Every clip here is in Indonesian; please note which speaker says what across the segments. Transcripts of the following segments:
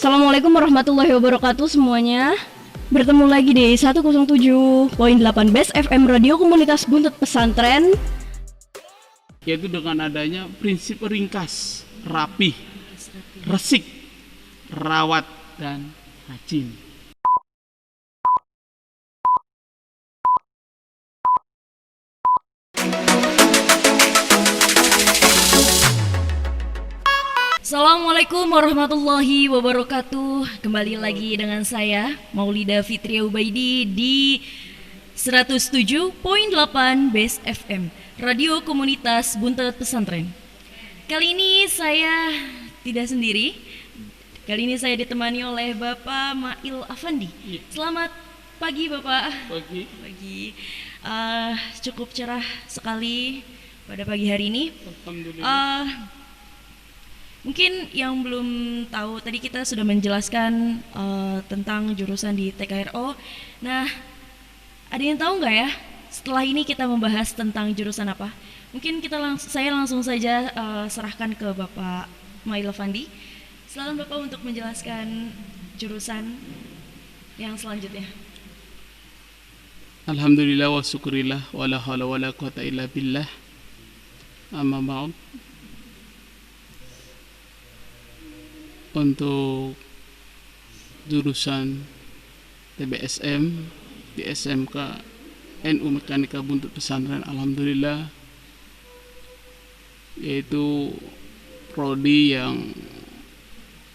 Speaker 1: Assalamualaikum warahmatullahi wabarakatuh semuanya. Bertemu lagi di 107.8 Best FM Radio Komunitas Buntut Pesantren.
Speaker 2: Yaitu dengan adanya prinsip ringkas, rapih, resik, rawat, dan rajin.
Speaker 1: Assalamualaikum warahmatullahi wabarakatuh. Kembali lagi dengan saya Maulida Fitria Ubaidi di 107.8 Best FM Radio Komunitas Buntut Pesantren. Kali ini saya tidak sendiri. Kali ini saya ditemani oleh Bapak Mail Afandi. Selamat pagi Bapak. Pagi. Cukup cerah sekali pada pagi hari ini.
Speaker 2: Alhamdulillah.
Speaker 1: Mungkin yang belum tahu, tadi kita sudah menjelaskan tentang jurusan di TKRO. Nah, ada yang tahu nggak ya? Setelah ini kita membahas tentang jurusan apa? Mungkin saya langsung saja serahkan ke Bapak Mail Afandi. Silakan Bapak untuk menjelaskan jurusan yang selanjutnya.
Speaker 2: Alhamdulillah wa syukurillah wa la haula wa la quwata illa billah. Amma ba'd. Untuk jurusan TBSM di SMK NU Mekanika Buntut Pesantren, alhamdulillah, yaitu prodi yang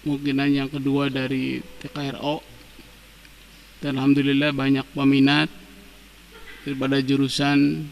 Speaker 2: mungkinan yang kedua dari TKRO, dan alhamdulillah banyak peminat daripada jurusan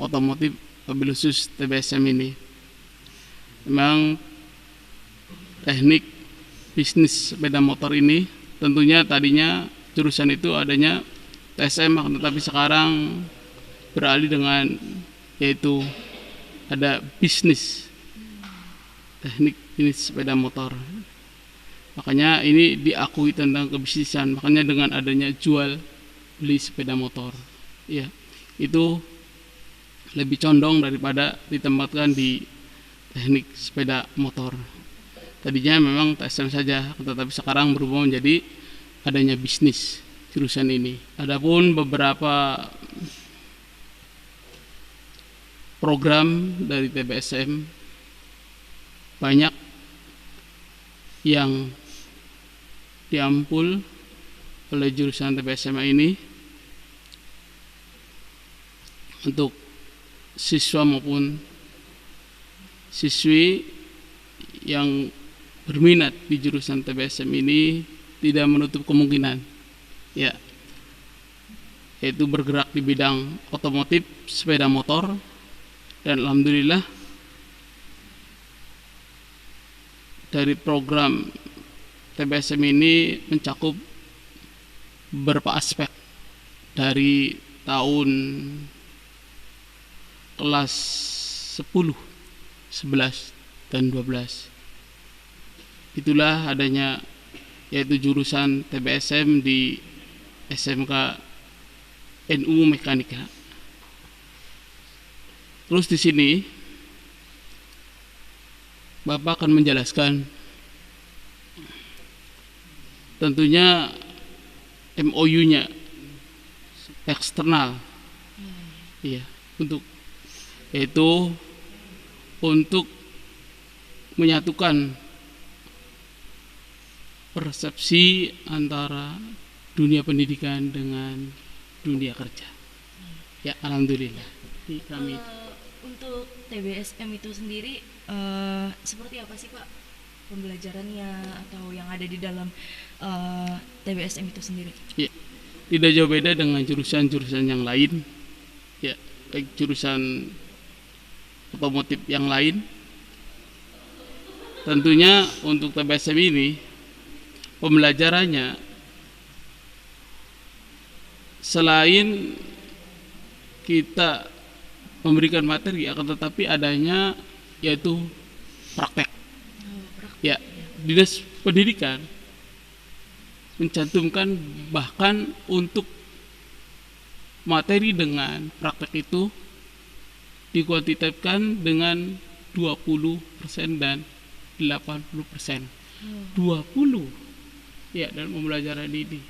Speaker 2: otomotif mobil khusus TBSM ini. Memang teknik bisnis sepeda motor ini tentunya tadinya jurusan itu adanya TSM, tetapi sekarang beralih dengan yaitu ada bisnis teknik bisnis sepeda motor. Makanya ini diakui tentang kebisnisan. Makanya dengan adanya jual beli sepeda motor, ya, itu lebih condong daripada ditempatkan di teknik sepeda motor. Tadinya memang TSM saja, tetapi sekarang berubah menjadi adanya bisnis jurusan ini. Adapun beberapa program dari TBSM banyak yang diampul oleh jurusan TBSM ini untuk siswa maupun siswi yang berminat di jurusan TBSM ini tidak menutup kemungkinan, ya, yaitu bergerak di bidang otomotif sepeda motor. Dan alhamdulillah dari program TBSM ini mencakup beberapa aspek dari tahun kelas 10, 11, dan 12. Itulah adanya yaitu jurusan TBSM di SMK NU Mekanika. Terus di sini Bapak akan menjelaskan tentunya MOU-nya eksternal, ya, untuk menyatukan persepsi antara dunia pendidikan dengan dunia kerja. Ya, alhamdulillah. Kami
Speaker 1: untuk TBSM itu sendiri seperti apa sih Pak pembelajarannya atau yang ada di dalam TBSM itu sendiri?
Speaker 2: Ya, tidak jauh beda dengan jurusan-jurusan yang lain. Ya, baik jurusan otomotif yang lain. Tentunya untuk TBSM ini pembelajarannya selain kita memberikan materi, akan tetapi adanya yaitu praktek. Ya, Dinas Pendidikan mencantumkan bahkan untuk materi dengan praktek itu dikuantitatifkan dengan 20% dan 80%. 20 ya dalam pembelajaran ini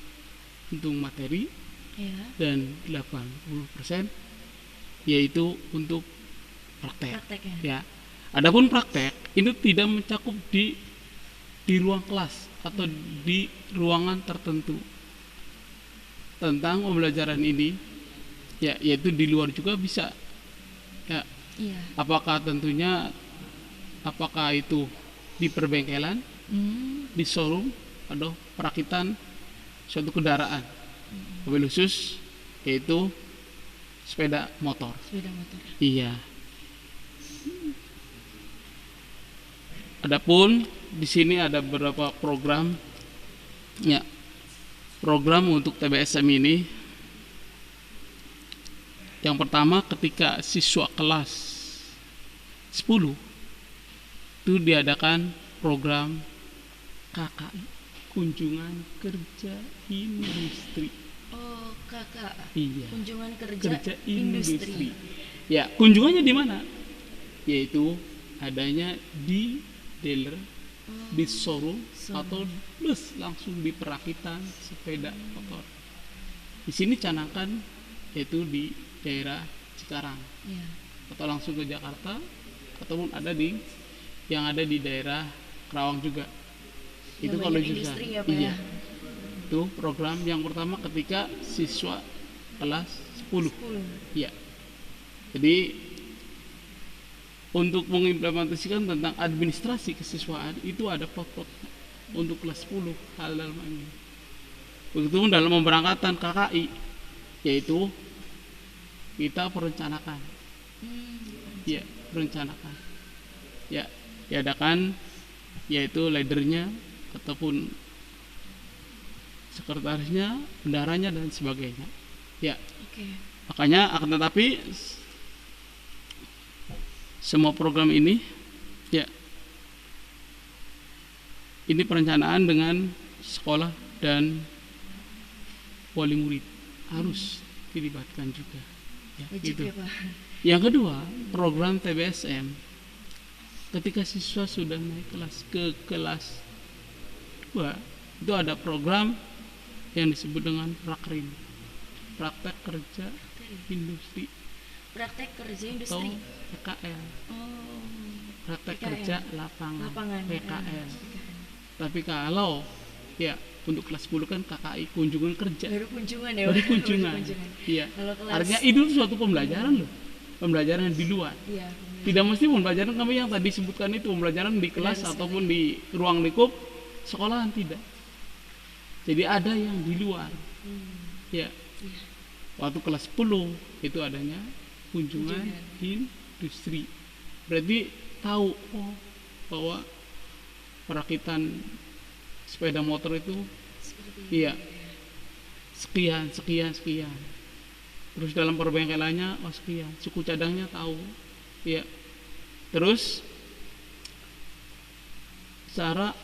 Speaker 2: untuk materi
Speaker 1: Ya.
Speaker 2: dan 80% yaitu untuk praktek.
Speaker 1: Prakteknya.
Speaker 2: Ya. Adapun praktek itu tidak mencakup di ruang kelas atau di ruangan tertentu. Tentang pembelajaran ini ya, yaitu di luar juga bisa. Ya,
Speaker 1: Iya.
Speaker 2: apakah itu di perbengkelan, di showroom atau perakitan suatu kendaraan. Mobil khusus yaitu sepeda motor.
Speaker 1: Sepeda motor.
Speaker 2: Iya. Adapun di sini ada beberapa program, ya, program untuk TBSM ini. Yang pertama, ketika siswa kelas 10 itu diadakan program KKI, kunjungan kerja industri.
Speaker 1: Oh, kakak.
Speaker 2: Iya.
Speaker 1: Kunjungan
Speaker 2: Kerja
Speaker 1: industri.
Speaker 2: industri. Ya, kunjungannya di mana? Yaitu adanya di dealer, di showroom, atau langsung di perakitan sepeda motor. Di sini Canakan yaitu di daerah Cikarang,
Speaker 1: Ya.
Speaker 2: atau langsung ke Jakarta, ataupun ada yang ada di daerah Kerawang juga.
Speaker 1: Yang
Speaker 2: Itu kalau
Speaker 1: banyak
Speaker 2: jurusan.
Speaker 1: industri ya, Pak,
Speaker 2: Iya.
Speaker 1: ya?
Speaker 2: Itu program yang pertama ketika siswa kelas 10.
Speaker 1: 10.
Speaker 2: Iya. Jadi untuk mengimplementasikan tentang administrasi kesiswaan itu ada pokok untuk kelas 10 hal dalam ini. Begitu dalam pemberangkatan KKI, yaitu kita perencanakan. Ya, perencanakan. Ya, diadakan yaitu leadernya ataupun sekretarisnya, bendaranya dan sebagainya. Ya.
Speaker 1: Oke.
Speaker 2: Makanya akan tetapi semua program ini ya, ini perencanaan dengan sekolah dan wali murid harus dilibatkan juga ya,
Speaker 1: Wajib
Speaker 2: gitu.
Speaker 1: ya, Pak.
Speaker 2: Yang kedua, program TBSM ketika siswa sudah naik kelas ke kelas 2 itu ada program yang disebut dengan prakrin, praktek kerja industri,
Speaker 1: Praktek kerja
Speaker 2: atau
Speaker 1: industri.
Speaker 2: PKL,
Speaker 1: Oh.
Speaker 2: praktek
Speaker 1: PKL.
Speaker 2: kerja lapangan, PKL.
Speaker 1: PKL.
Speaker 2: Tapi kalau ya untuk kelas 10 kan KKI, kunjungan kerja,
Speaker 1: Baru kunjungan ya,
Speaker 2: baru
Speaker 1: Pak?
Speaker 2: kunjungan. Iya.
Speaker 1: Kalau kelas
Speaker 2: Artinya itu suatu pembelajaran loh, pembelajaran di luar.
Speaker 1: Iya.
Speaker 2: Tidak mesti pembelajaran kami yang tadi sebutkan itu pembelajaran di kelas
Speaker 1: Benar
Speaker 2: ataupun di ruang lingkup sekolahan, tidak. Jadi ada yang di luar. Ya.
Speaker 1: Iya.
Speaker 2: Waktu kelas 10 itu adanya kunjungan industri. Berarti tahu bahwa perakitan sepeda motor itu
Speaker 1: Seperti
Speaker 2: iya sekian. Terus dalam perbengkelannya sekian, suku cadangnya tahu. Iya. Terus cara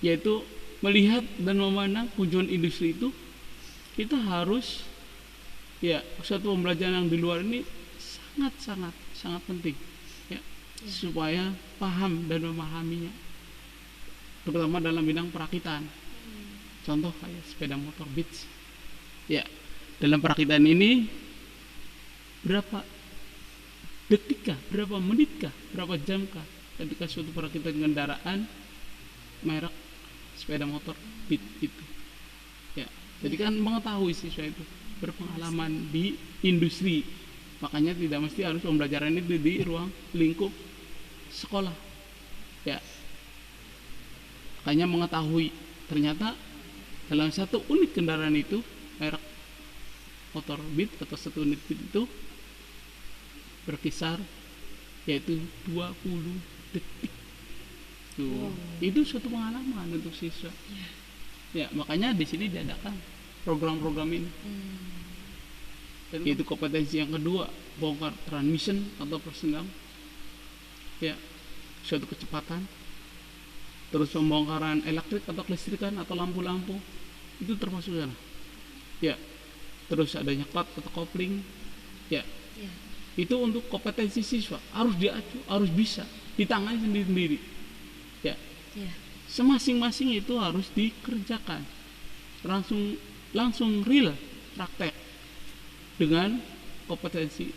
Speaker 2: yaitu melihat dan memandang kunjungan industri itu, kita harus ya, suatu pembelajaran yang di luar ini sangat penting ya, supaya paham dan memahaminya, terutama dalam bidang perakitan. Contoh kayak sepeda motor Beats ya, dalam perakitan ini berapa detik kah, berapa menit kah, berapa jam kah ketika suatu perakitan kendaraan merek sepeda motor Beats itu ya. Jadi kan mengetahui siswa itu berpengalaman di industri, makanya tidak mesti harus pembelajaran itu di ruang lingkup sekolah ya. Makanya mengetahui ternyata dalam satu unit kendaraan itu merek motor Beat atau satu unit Beat itu berkisar yaitu 20 detik tuh. Itu suatu pengalaman untuk siswa ya. Makanya di sini diadakan program-program ini. Dan itu kompetensi yang kedua, bongkar transmission atau persendang ya, suatu kecepatan. Terus pembongkaran elektrik atau kelistrikan atau lampu-lampu itu termasuk sana ya. Terus adanya clutch atau kopling ya. Itu untuk kompetensi siswa, harus diacu, harus bisa ditangani sendiri-sendiri ya. Semasing-masing itu harus dikerjakan langsung langsung real praktek dengan kompetensi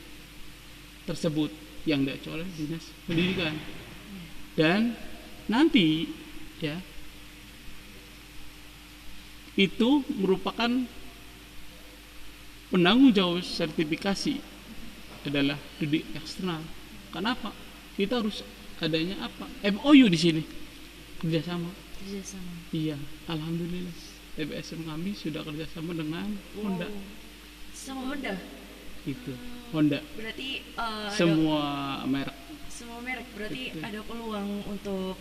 Speaker 2: tersebut yang diacu oleh dinas pendidikan. Dan nanti ya itu merupakan penanggung jawab sertifikasi adalah didik eksternal. Kenapa? Kita harus adanya apa? MOU di sini, kerjasama. Iya, alhamdulillah TBSM kami sudah kerjasama dengan Honda.
Speaker 1: Sama Honda.
Speaker 2: Itu Honda.
Speaker 1: Berarti
Speaker 2: semua merek.
Speaker 1: Semua merek. Berarti betul. Ada peluang untuk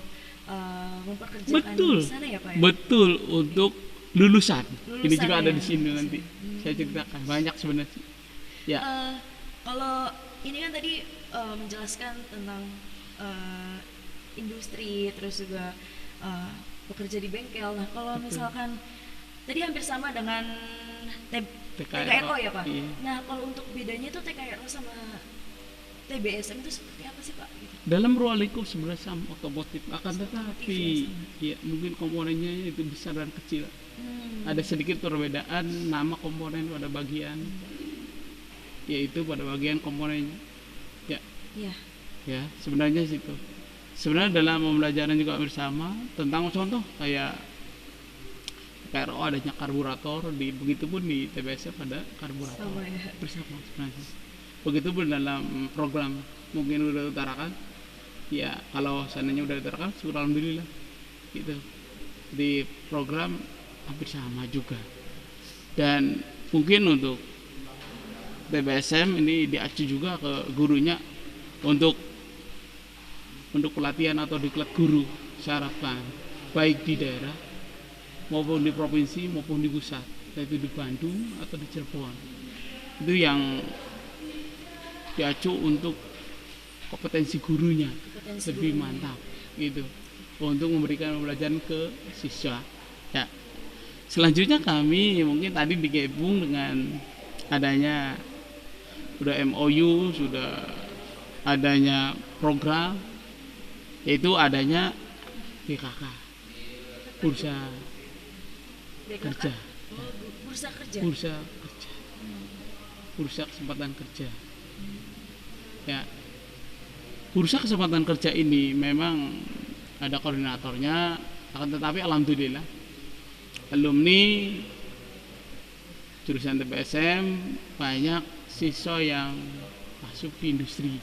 Speaker 1: memperkerjakan
Speaker 2: betul.
Speaker 1: Di sana ya Pak ya? Betul,
Speaker 2: untuk lulusan. Ini juga ada di sini nanti. Saya ceritakan banyak sebenarnya. Ya.
Speaker 1: Kalau ini kan tadi menjelaskan tentang industri, terus juga bekerja di bengkel. Nah, kalau misalkan tadi hampir sama dengan TKRO ya Pak. Iya. Nah, kalau untuk bedanya itu TKRO sama TBSM itu seperti apa sih Pak? Gitu.
Speaker 2: Dalam ruang lingkup sebenarnya sama otomotif, akan tetapi ya mungkin komponennya itu besar dan kecil. Ada sedikit perbedaan nama komponen pada bagian, yaitu pada bagian komponennya. Ya, sebenarnya situ. Sebenarnya dalam pembelajaran juga bersama tentang contoh kayak KRO adanya karburator, begitupun di TBSF ada karburator bersama sebenarnya. Begitupun dalam program mungkin udah utarakan, ya kalau seandainya udah utarakan, syukur alhamdulillah gitu. Di program hampir sama juga. Dan mungkin untuk TBSM ini diacu juga ke gurunya untuk pelatihan atau diklat guru syarafkan baik di daerah maupun di provinsi maupun di pusat, yaitu di Bandung atau di Cirebon. Itu yang diacu untuk kompetensi gurunya lebih mantap gitu, untuk memberikan pembelajaran ke siswa. Ya. Selanjutnya kami mungkin tadi digabung dengan adanya sudah MOU, sudah adanya program, yaitu adanya BKK, bursa kerja, bursa kesempatan kerja. Ya, bursa kesempatan kerja ini memang ada koordinatornya, akan tetapi alhamdulillah alumni jurusan TBSM banyak siswa yang masuk di industri.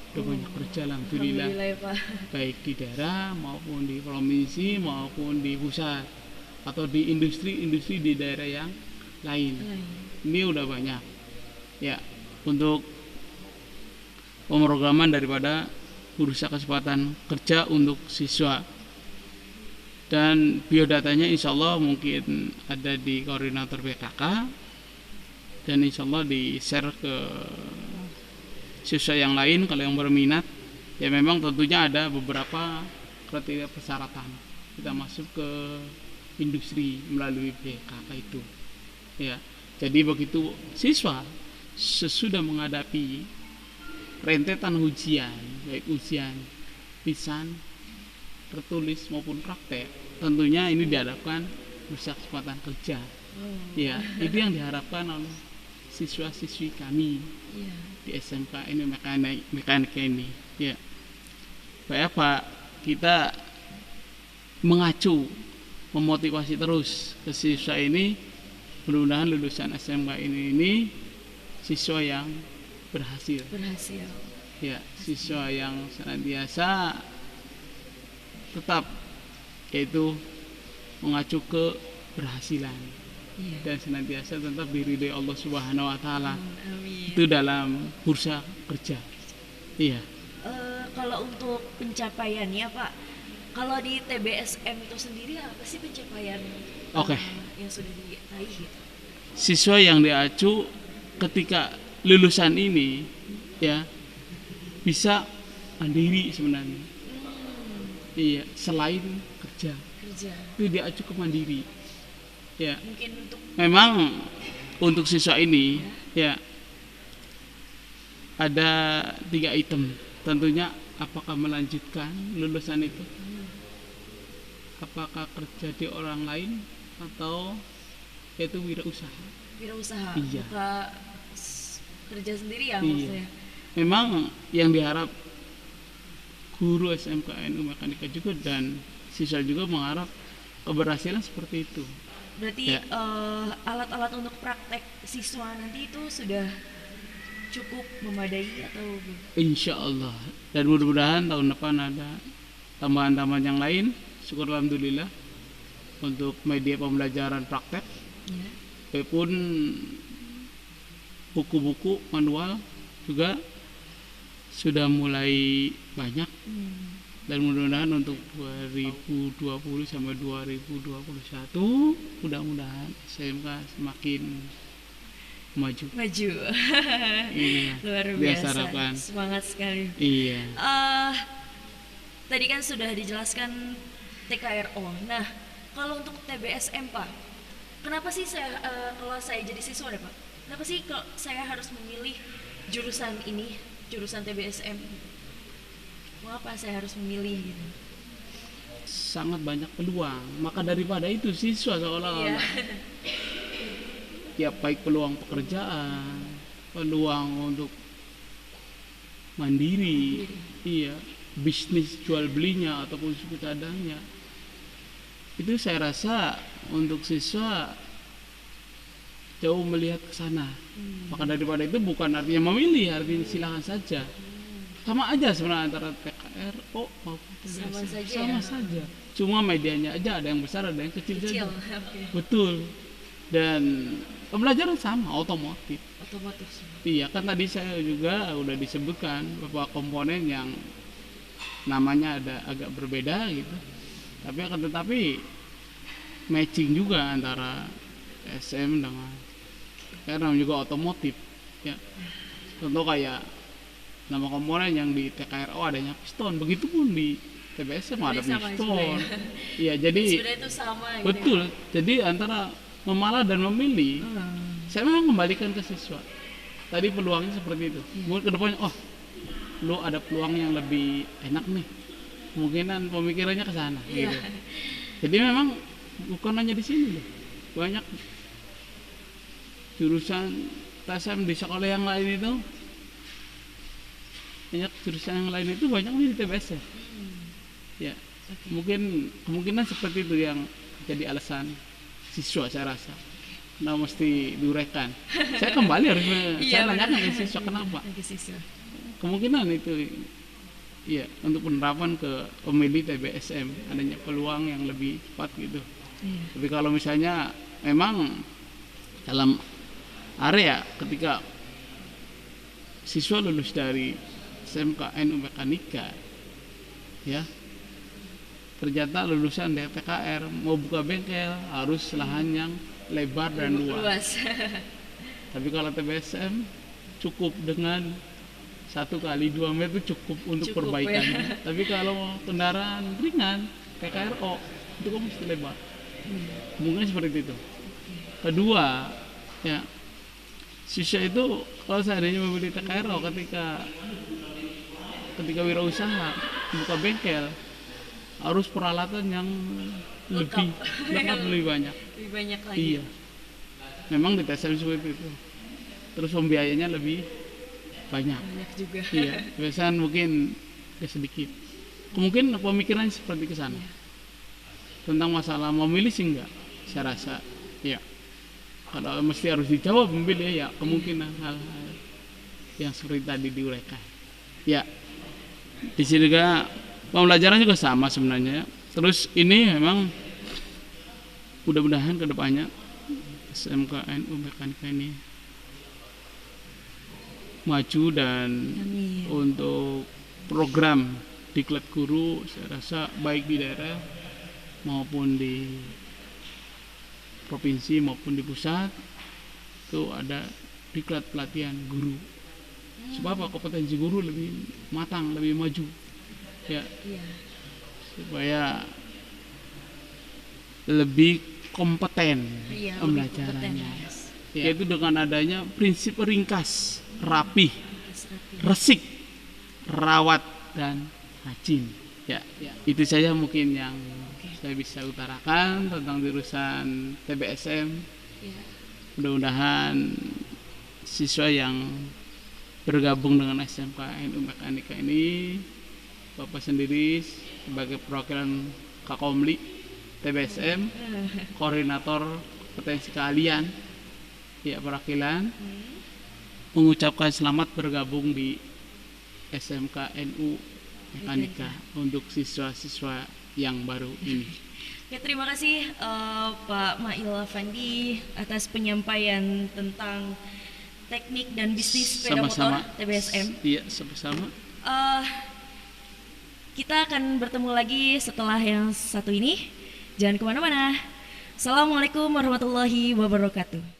Speaker 2: Udah banyak kerja alhamdulillah ya, Pak. Baik di daerah maupun di provinsi maupun di pusat atau di industri di daerah yang lain. Ini udah banyak ya untuk pemrograman daripada bursa kesempatan kerja untuk siswa. Dan biodatanya insya Allah mungkin ada di koordinator BKK dan insya Allah di share ke siswa yang lain kalau yang berminat. Ya memang tentunya ada beberapa kriteria persyaratan kita masuk ke industri melalui BKK itu. Ya, jadi begitu siswa sesudah menghadapi rentetan ujian, baik ujian lisan, tertulis maupun praktek, tentunya ini diharapkan bisa kesempatan kerja. Ya, itu yang diharapkan oleh siswa-siswi kami di SMK ini mekanika ini. Ya, supaya Pak kita mengacu, memotivasi terus ke siswa ini, mudah-mudahan lulusan SMK ini siswa yang berhasil. Ya, siswa yang senantiasa tetap yaitu mengacu ke berhasilan dan senantiasa tetap diridhoi Allah Subhanahu wa taala. Itu dalam bursa kerja. Iya.
Speaker 1: Kalau untuk pencapaiannya Pak, kalau di TBSM itu sendiri apa sih pencapaian yang sudah diraih gitu?
Speaker 2: Siswa yang diacu ketika lulusan ini ya bisa mandiri sebenarnya. Iya, selain kerja. Itu diacu ke mandiri. Ya. Memang untuk siswa ini ya ada 3 item. Tentunya apakah melanjutkan lulusan itu? Apakah kerja di orang lain atau yaitu wirausaha.
Speaker 1: Wirausaha,
Speaker 2: Iya.
Speaker 1: buka kerja sendiri ya
Speaker 2: Iya.
Speaker 1: maksudnya.
Speaker 2: Memang yang diharap guru SMKNU Mekanika juga dan siswa juga mengharap keberhasilan seperti itu.
Speaker 1: Berarti
Speaker 2: Ya.
Speaker 1: alat-alat untuk praktek siswa nanti itu sudah cukup memadai atau belum?
Speaker 2: Insya Allah. Dan mudah-mudahan tahun depan ada tambahan-tambahan yang lain. Syukur alhamdulillah untuk media pembelajaran praktek,
Speaker 1: Ya.
Speaker 2: pun buku-buku manual juga sudah mulai banyak. Dan mudah-mudahan untuk 2020 sampai 2021 mudah-mudahan SMK semakin maju.
Speaker 1: Maju.
Speaker 2: Iya,
Speaker 1: Luar
Speaker 2: biasa
Speaker 1: biasa.
Speaker 2: harapan.
Speaker 1: Semangat sekali.
Speaker 2: Iya.
Speaker 1: Tadi kan sudah dijelaskan TKRO. Nah, kalau untuk TBSM Pak, kenapa sih kalau saya jadi siswa deh Pak, kenapa sih kalau saya harus memilih jurusan ini, jurusan TBSM? Mengapa saya harus memilih gitu?
Speaker 2: Sangat banyak peluang. Maka daripada itu siswa seolah-olah ya baik peluang pekerjaan, peluang untuk mandiri, iya, bisnis jual belinya ataupun suku cadangnya. Itu saya rasa untuk siswa jauh melihat ke sana. Maka daripada itu bukan artinya memilih, artinya silakan saja. Sama aja sebenarnya antara TKRO maupun TBSM.
Speaker 1: Sama saja
Speaker 2: Sama
Speaker 1: ya?
Speaker 2: saja. Cuma medianya aja ada yang besar, ada yang kecil,
Speaker 1: Kecil,
Speaker 2: saja.
Speaker 1: oke.
Speaker 2: Betul. Dan pembelajaran sama, otomotif.
Speaker 1: Otomotif semua.
Speaker 2: Iya, kan tadi saya juga udah disebutkan beberapa komponen yang namanya ada agak berbeda gitu. Tapi akan tetapi matching juga antara SM dengan karena juga otomotif. Ya. Contoh kayak nama komponen yang di TKRO adanya piston, begitupun di TBSM ada
Speaker 1: Sama
Speaker 2: piston.
Speaker 1: sebenarnya.
Speaker 2: Iya, jadi
Speaker 1: Sebenarnya itu sama gitu.
Speaker 2: betul. Jadi antara memalah dan memilih, saya memang kembalikan ke siswa. Tadi peluangnya seperti itu. Mungkin ke depannya, oh, lu ada peluang yang lebih enak nih. Kemungkinan pemikirannya ke sana.
Speaker 1: Iya.
Speaker 2: Gitu. Jadi memang bukan hanya di sini loh. Banyak jurusan TSM di sekolah yang lain itu, banyak jurusan yang lain itu banyak di TBS ya. Ya, mungkin kemungkinan seperti itu yang jadi alasan siswa saya rasa. Nah, mesti diuraikan. Saya kembali harus
Speaker 1: Iya,
Speaker 2: saya nanyakan
Speaker 1: benar.
Speaker 2: ke siswa kenapa.
Speaker 1: Ke siswa.
Speaker 2: Kemungkinan itu ya untuk penerapan ke pemilih TBSM adanya peluang yang lebih cepat gitu.
Speaker 1: Iya.
Speaker 2: Tapi kalau misalnya memang dalam area ketika siswa lulus dari SMKNU Mekanika ya ternyata lulusan dari TKR mau buka bengkel harus lahan yang lebar dan luas. Tapi kalau TBSM cukup dengan 1 kali 2 meter cukup untuk
Speaker 1: Cukup,
Speaker 2: perbaikannya. Tapi kalau kendaraan ringan TKRO itu kan mesti lebar. Mungkin seperti itu. Kedua, ya siswa itu kalau seandainya membeli TKRO ketika wirausaha buka bengkel harus peralatan yang lebih lengkap lebih banyak.
Speaker 1: Lebih banyak lagi.
Speaker 2: Iya. Memang di TSM seperti itu. Terus pembiayanya lebih banyak.
Speaker 1: Banyak juga.
Speaker 2: Iya, biasanya mungkin sedikit. Kemungkinan pemikirannya seperti ke sana. Tentang masalah memilih sih enggak, saya rasa. Ya. Kalau mesti harus dijawab memilih ya kemungkinan hal-hal yang seperti tadi diuraikan. Ya. Di sini juga pembelajaran juga sama sebenarnya. Terus ini memang mudah-mudahan kedepannya SMKNU Mekanika ini maju dan
Speaker 1: Amin.
Speaker 2: untuk program diklat guru saya rasa baik di daerah maupun di provinsi maupun di pusat itu ada diklat pelatihan guru supaya apa? Kompetensi guru lebih matang, lebih maju ya,
Speaker 1: Iya.
Speaker 2: supaya lebih kompeten
Speaker 1: Iya, lebih
Speaker 2: pembelajarannya
Speaker 1: kompeten.
Speaker 2: yaitu dengan adanya prinsip ringkas, rapih,
Speaker 1: Rapi.
Speaker 2: resik, rawat dan rajin. Ya, itu saja mungkin yang saya bisa utarakan tentang jurusan TBSM
Speaker 1: Iya.
Speaker 2: Mudah-mudahan siswa yang bergabung dengan SMK NU Mekanika ini, Bapak sendiri sebagai perwakilan Kakomli TBSM, koordinator kompetensi keahlian, ya perwakilan, mengucapkan selamat bergabung di SMK NU Mekanika untuk siswa-siswa yang baru ini.
Speaker 1: Ya, terima kasih Pak Mail Afandi atas penyampaian tentang teknik dan bisnis sepeda
Speaker 2: Sama-sama.
Speaker 1: motor TBSM.
Speaker 2: Iya, sama-sama.
Speaker 1: Kita akan bertemu lagi setelah yang satu ini. Jangan kemana-mana. Assalamualaikum warahmatullahi wabarakatuh.